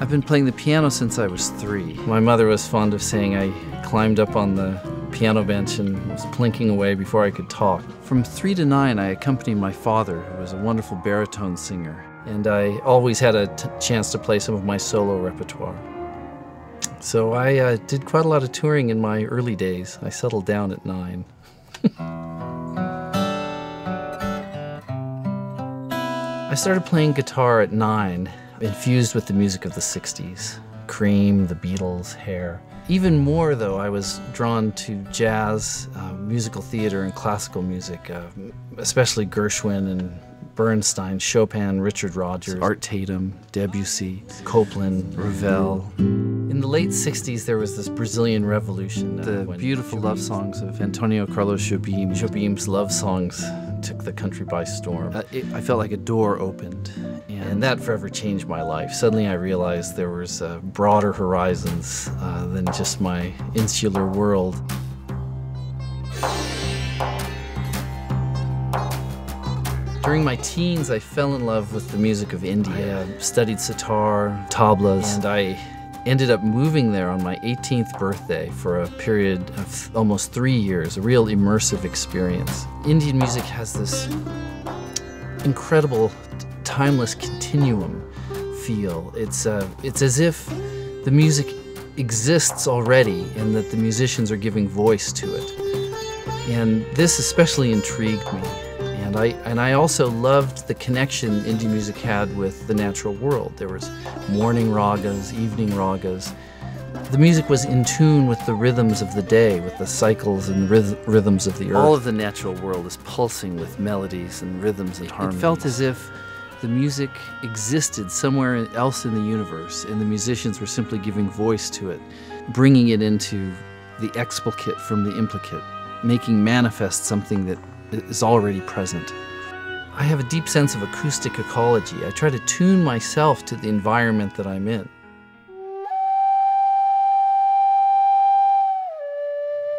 I've been playing the piano since I was 3. My mother was fond of saying I climbed up on the piano bench and was plinking away before I could talk. From 3 to 9, I accompanied my father, who was a wonderful baritone singer, and I always had a chance to play some of my solo repertoire. So I did quite a lot of touring in my early days. I settled down at 9. I started playing guitar at 9. Infused with the music of the 60s. Cream, the Beatles, Hair. Even more, though, I was drawn to jazz, musical theater, and classical music, especially Gershwin and Bernstein, Chopin, Richard Rodgers, Art Tatum, Debussy, Copland, Ravel. In the late 60s, there was this Brazilian Revolution. The beautiful love songs of Antonio Carlos Jobim. Jobim's love songs took the country by storm. I felt like a door opened, and that forever changed my life. Suddenly I realized there was broader horizons than just my insular world. During my teens, I fell in love with the music of India. I studied sitar, tablas, and I ended up moving there on my 18th birthday for a period of almost 3 years, a real immersive experience. Indian music has this incredible, timeless continuum feel. It's as if the music exists already and that the musicians are giving voice to it. And this especially intrigued me. And I also loved the connection Indian music had with the natural world. There was morning ragas, evening ragas. The music was in tune with the rhythms of the day, with the cycles and rhythms of the earth. All of the natural world is pulsing with melodies and rhythms and harmonies. It felt as if the music existed somewhere else in the universe, and the musicians were simply giving voice to it, bringing it into the explicate from the implicate, making manifest something that is already present. I have a deep sense of acoustic ecology. I try to tune myself to the environment that I'm in.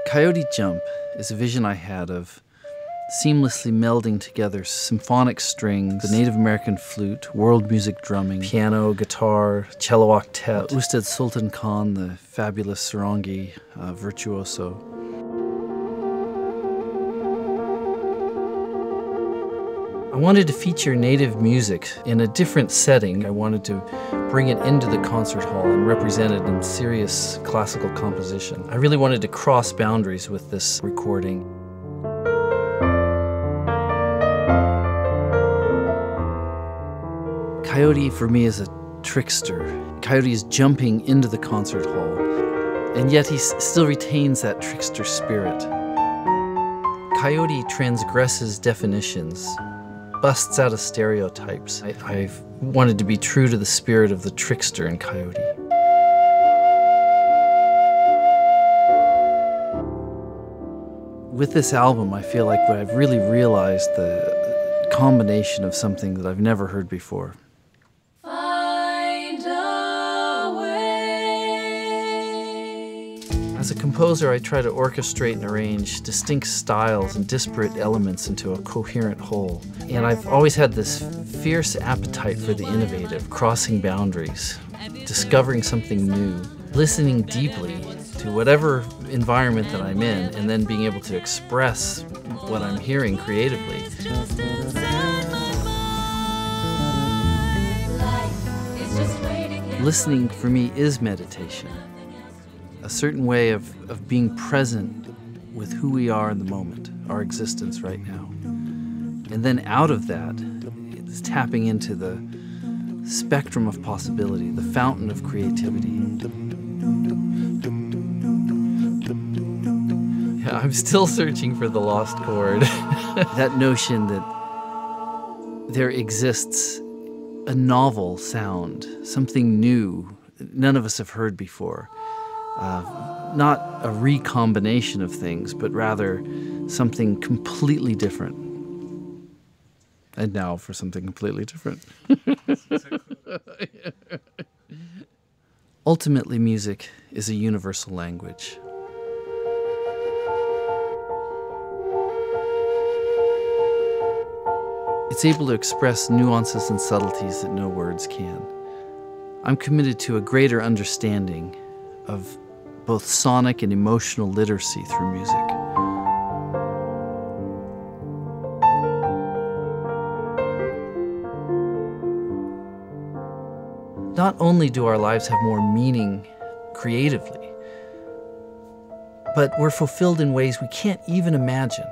Coyote Jump is a vision I had of seamlessly melding together symphonic strings, the Native American flute, world music drumming, piano, guitar, cello octet, Ustad Sultan Khan, the fabulous sarangi virtuoso. I wanted to feature native music in a different setting. I wanted to bring it into the concert hall and represent it in serious classical composition. I really wanted to cross boundaries with this recording. Coyote for me is a trickster. Coyote is jumping into the concert hall, and yet he still retains that trickster spirit. Coyote transgresses definitions, busts out of stereotypes. I've wanted to be true to the spirit of the trickster in Coyote. With this album, I feel like I've really realized the combination of something that I've never heard before. As a composer, I try to orchestrate and arrange distinct styles and disparate elements into a coherent whole. And I've always had this fierce appetite for the innovative, crossing boundaries, discovering something new, listening deeply to whatever environment that I'm in, and then being able to express what I'm hearing creatively. Listening for me is meditation. A certain way of being present with who we are in the moment, our existence right now. And then out of that, it's tapping into the spectrum of possibility, the fountain of creativity. Yeah, I'm still searching for the lost chord. That notion that there exists a novel sound, something new none of us have heard before. Not a recombination of things, but rather something completely different. And now for something completely different. Ultimately, music is a universal language. It's able to express nuances and subtleties that no words can. I'm committed to a greater understanding of both sonic and emotional literacy through music. Not only do our lives have more meaning creatively, but we're fulfilled in ways we can't even imagine.